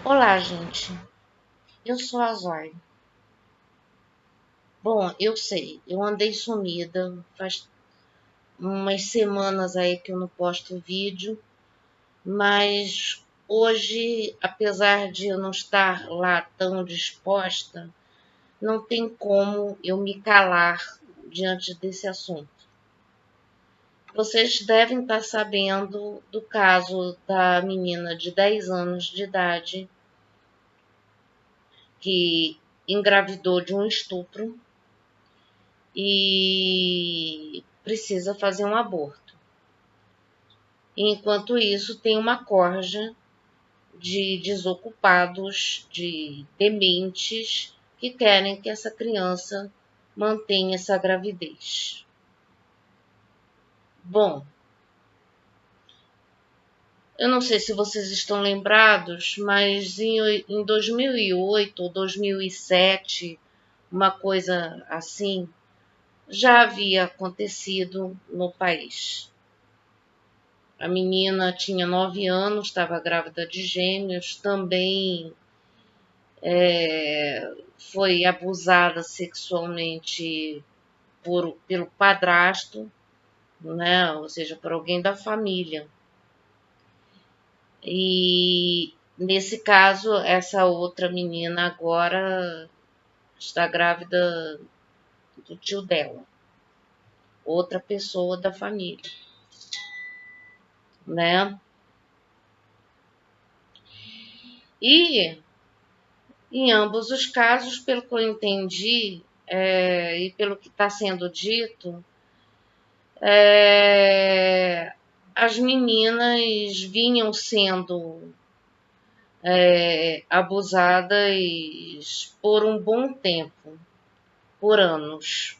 Olá, gente. Eu sou a Zói. Bom, eu sei, eu andei sumida. Faz umas semanas aí que eu não posto vídeo, mas hoje, apesar de eu não estar lá tão disposta, não tem como eu me calar diante desse assunto. Vocês devem estar sabendo do caso da menina de 10 anos de idade que engravidou de um estupro e precisa fazer um aborto. Enquanto isso, tem uma corja de desocupados, de dementes, que querem que essa criança mantenha essa gravidez. Bom, eu não sei se vocês estão lembrados, mas em 2008 ou 2007, uma coisa assim, já havia acontecido no país. A menina tinha 9 anos, estava grávida de gêmeos, também foi abusada sexualmente pelo padrasto, né? Ou seja, por alguém da família. E nesse caso, essa outra menina agora está grávida do tio dela, outra pessoa da família, né? E em ambos os casos, pelo que eu entendi, e pelo que está sendo dito, as meninas vinham sendo abusadas por um bom tempo, por anos.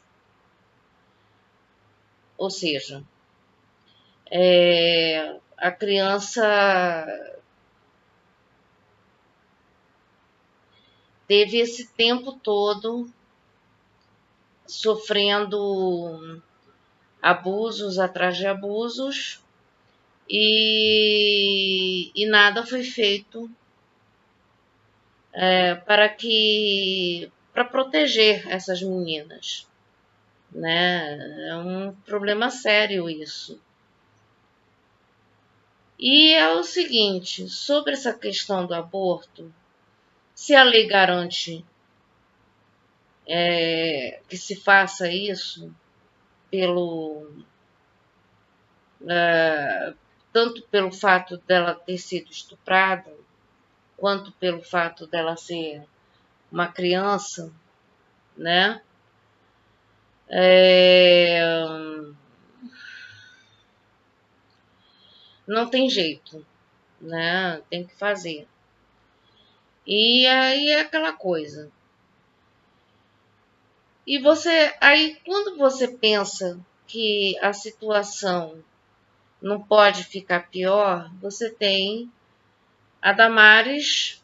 Ou seja, a criança teve esse tempo todo sofrendo abusos atrás de abusos e nada foi feito para proteger essas meninas, né? É um problema sério isso. E é o seguinte, sobre essa questão do aborto, se a lei garante que se faça isso pelo tanto pelo fato dela ter sido estuprada, quanto pelo fato dela ser uma criança, né? Não tem jeito, né? Tem que fazer. E aí é aquela coisa. E aí quando você pensa que a situação não pode ficar pior, você tem a Damares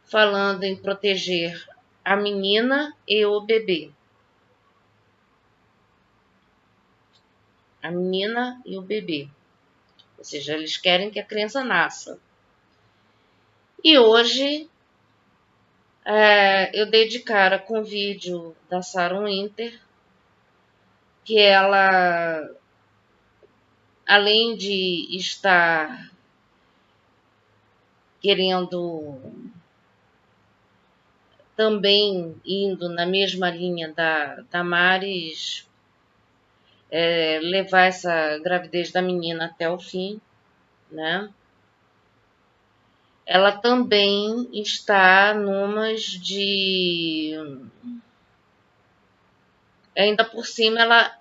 falando em proteger a menina e o bebê. A menina e o bebê. Ou seja, eles querem que a criança nasça. E hoje eu dei de cara com o vídeo da Sarah Winter, que ela, além de estar querendo também indo na mesma linha da Damares, levar essa gravidez da menina até o fim, né? Ela também está numas de. Ainda por cima, ela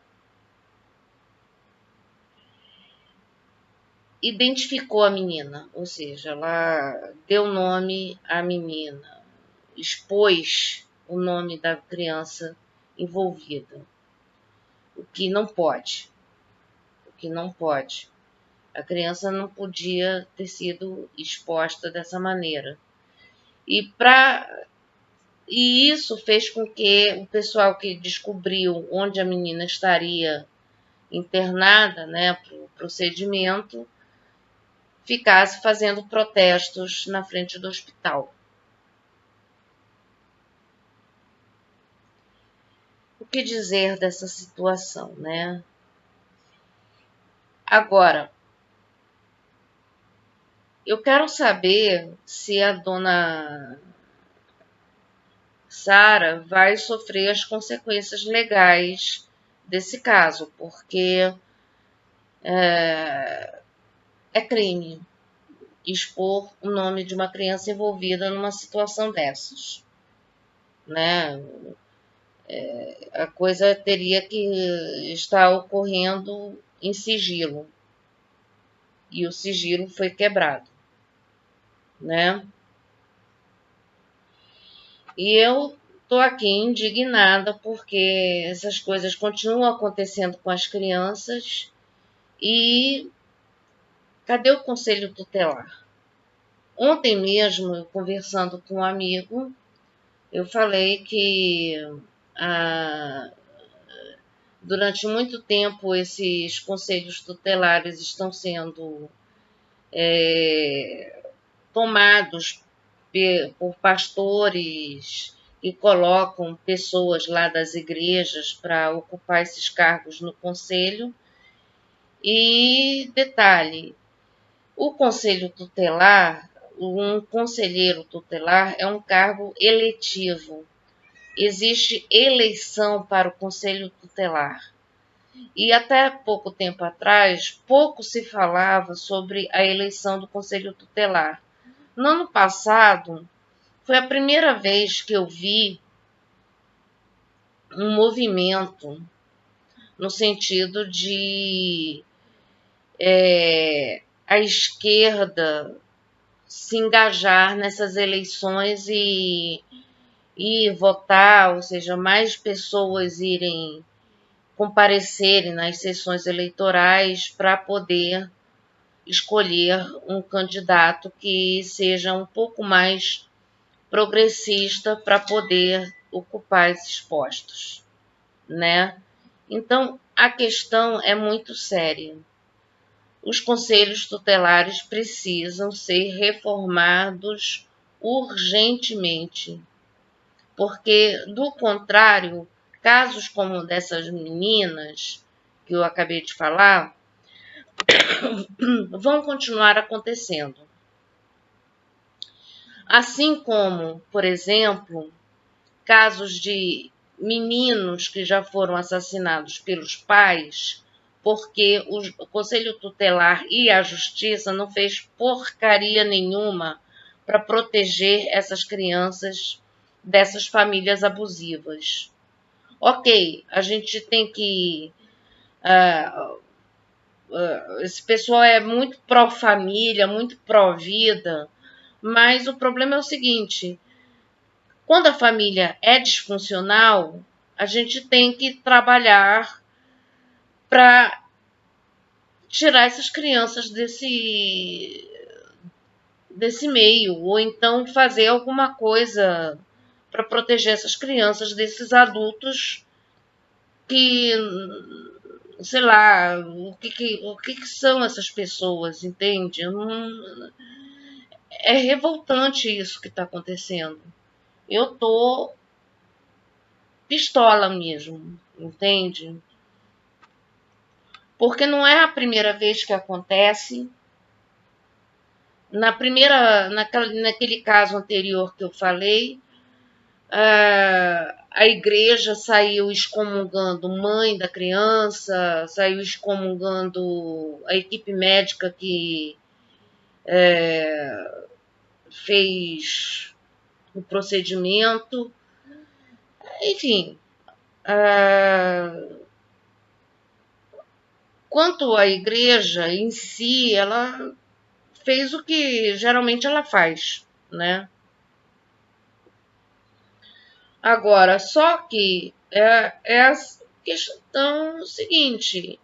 identificou a menina, ou seja, ela deu nome à menina, expôs o nome da criança envolvida, o que não pode, o que não pode. A criança não podia ter sido exposta dessa maneira. E, e isso fez com que o pessoal que descobriu onde a menina estaria internada, né, para o procedimento, ficasse fazendo protestos na frente do hospital. que dizer dessa situação, né? Agora, eu quero saber se a dona Sara vai sofrer as consequências legais desse caso, porque é crime expor o nome de uma criança envolvida numa situação dessas, né? A coisa teria que estar ocorrendo em sigilo, e o sigilo foi quebrado, né? E eu tô aqui indignada porque essas coisas continuam acontecendo com as crianças e cadê o conselho tutelar? Ontem mesmo, eu conversando com um amigo, eu falei que durante muito tempo esses conselhos tutelares estão sendo tomados por pastores que colocam pessoas lá das igrejas para ocupar esses cargos no conselho. E detalhe, o conselho tutelar, um conselheiro tutelar é um cargo eletivo. Existe eleição para o conselho tutelar. E até pouco tempo atrás, pouco se falava sobre a eleição do conselho tutelar. No ano passado, foi a primeira vez que eu vi um movimento no sentido de a esquerda se engajar nessas eleições e votar, ou seja, mais pessoas irem comparecerem nas sessões eleitorais para poder escolher um candidato que seja um pouco mais progressista para poder ocupar esses postos, né? Então, a questão é muito séria. Os conselhos tutelares precisam ser reformados urgentemente, porque, do contrário, casos como dessas meninas que eu acabei de falar vão continuar acontecendo. Assim como, por exemplo, casos de meninos que já foram assassinados pelos pais, porque o Conselho Tutelar e a Justiça não fez porcaria nenhuma para proteger essas crianças dessas famílias abusivas. Ok, a gente tem que. Esse pessoal é muito pró-família, muito pró-vida, mas o problema é o seguinte: quando a família é disfuncional, a gente tem que trabalhar para tirar essas crianças desse meio, ou então fazer alguma coisa para proteger essas crianças desses adultos que, sei lá, o que são essas pessoas, entende? É revoltante isso que está acontecendo. Eu tô pistola mesmo, entende? Porque não é a primeira vez que acontece. Naquele caso anterior que eu falei, a igreja saiu excomungando mãe da criança, saiu excomungando a equipe médica que fez o procedimento. Enfim, quanto à igreja em si, ela fez o que geralmente ela faz, né? Agora, só que é a questão seguinte: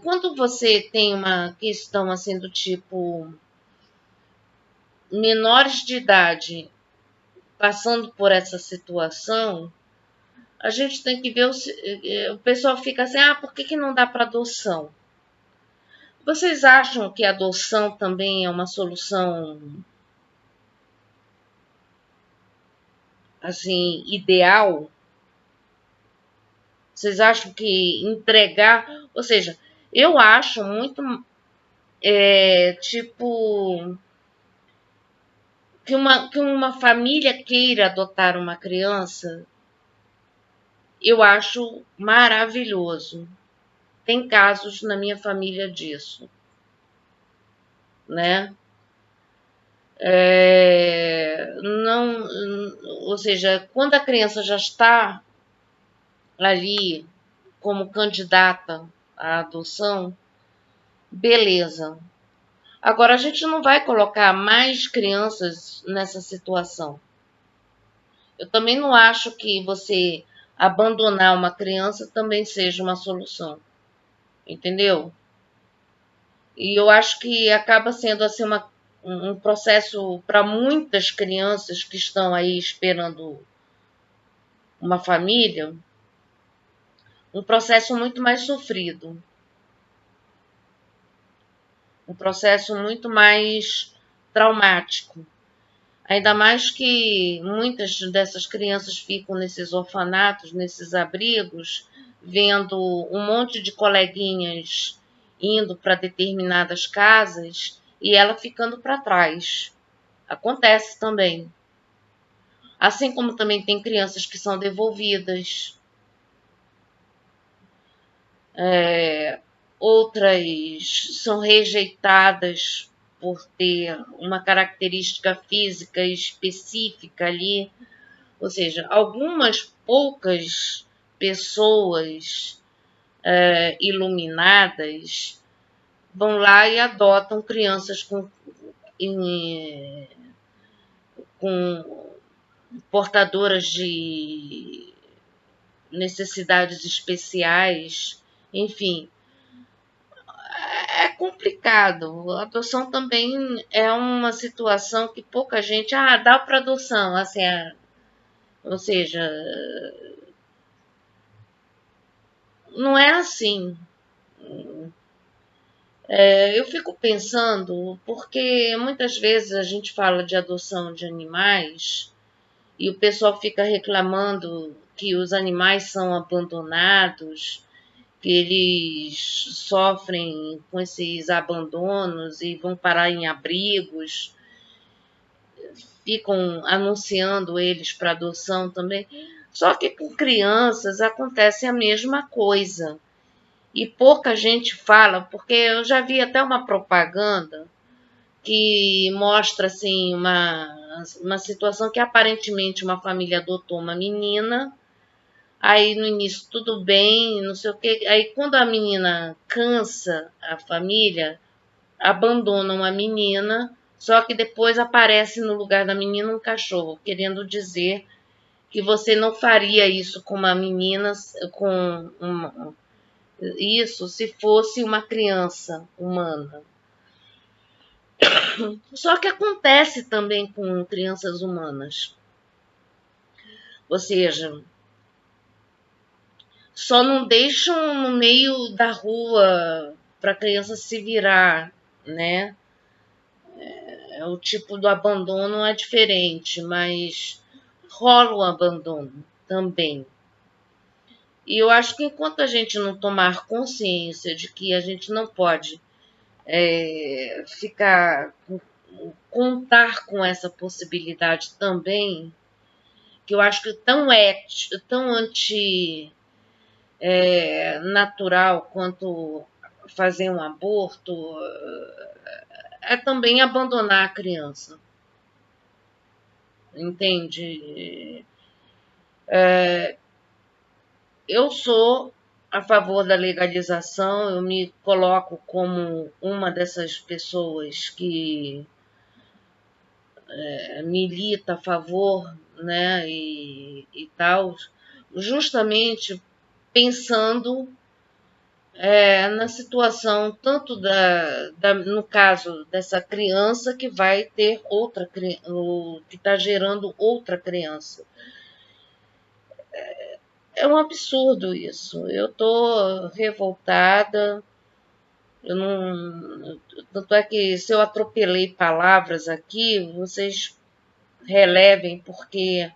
quando você tem uma questão assim do tipo menores de idade passando por essa situação, a gente tem que ver o pessoal fica assim, por que não dá para adoção? Vocês acham que a adoção também é uma solução assim ideal? Vocês acham que entregar, ou seja, eu acho muito tipo que uma família queira adotar uma criança, eu acho maravilhoso. Tem casos na minha família disso, né? Não, ou seja, quando a criança já está ali como candidata à adoção, beleza. Agora, a gente não vai colocar mais crianças nessa situação. Eu também não acho que você abandonar uma criança também seja uma solução, entendeu? E eu acho que acaba sendo assim um processo para muitas crianças que estão aí esperando uma família, um processo muito mais sofrido, um processo muito mais traumático. Ainda mais que muitas dessas crianças ficam nesses orfanatos, nesses abrigos, vendo um monte de coleguinhas indo para determinadas casas e ela ficando para trás. Acontece também. Assim como também tem crianças que são devolvidas, outras são rejeitadas por ter uma característica física específica ali. Ou seja, algumas poucas pessoas iluminadas vão lá e adotam crianças com portadoras de necessidades especiais, enfim, é complicado. A adoção também é uma situação que pouca gente dá para adoção, assim, ou seja, não é assim. Eu fico pensando, porque muitas vezes a gente fala de adoção de animais e o pessoal fica reclamando que os animais são abandonados, que eles sofrem com esses abandonos e vão parar em abrigos, ficam anunciando eles para adoção também. Só que com crianças acontece a mesma coisa. E pouca gente fala, porque eu já vi até uma propaganda que mostra assim uma situação que aparentemente uma família adotou uma menina, aí no início tudo bem, não sei o que, aí quando a menina cansa a família, abandonam a menina, só que depois aparece no lugar da menina um cachorro, querendo dizer que você não faria isso com uma menina, com isso se fosse uma criança humana. Só que acontece também com crianças humanas. Ou seja, só não deixam no meio da rua para a criança se virar, né? O tipo do abandono é diferente, mas rola o abandono também. E eu acho que enquanto a gente não tomar consciência de que a gente não pode ficar contar com essa possibilidade também, que eu acho que tão anti natural quanto fazer um aborto, é também abandonar a criança, entende? Eu sou a favor da legalização, eu me coloco como uma dessas pessoas que milita a favor, né, e tal, justamente pensando na situação tanto no caso dessa criança que vai ter outra que está gerando outra criança. É um absurdo isso. Eu tô revoltada. Eu não, tanto é que se eu atropelei palavras aqui, vocês relevem, porque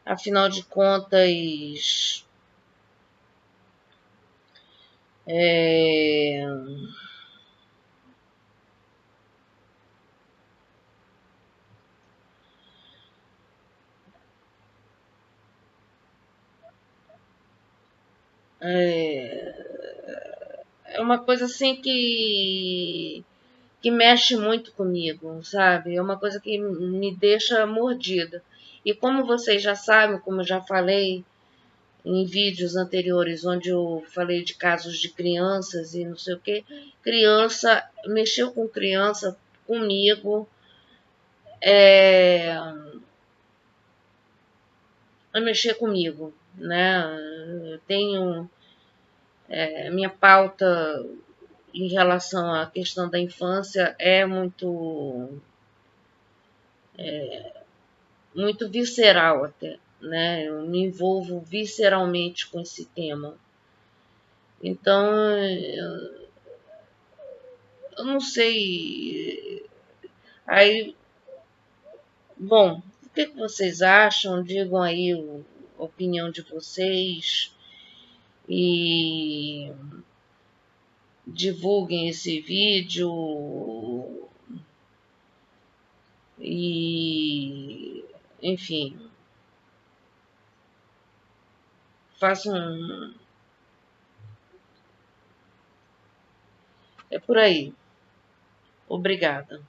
afinal de contas É, é uma coisa assim que mexe muito comigo, sabe? É uma coisa que me deixa mordida. E como vocês já sabem, como eu já falei em vídeos anteriores, onde eu falei de casos de crianças e não sei o que, criança, mexeu com criança comigo, é, a mexer comigo, né? Eu tenho minha pauta em relação à questão da infância é muito visceral até, né? Eu me envolvo visceralmente com esse tema. Então, eu não sei. Aí, bom, o que vocês acham? Digam aí a opinião de vocês e divulguem esse vídeo e, enfim, façam. É por aí. Obrigada.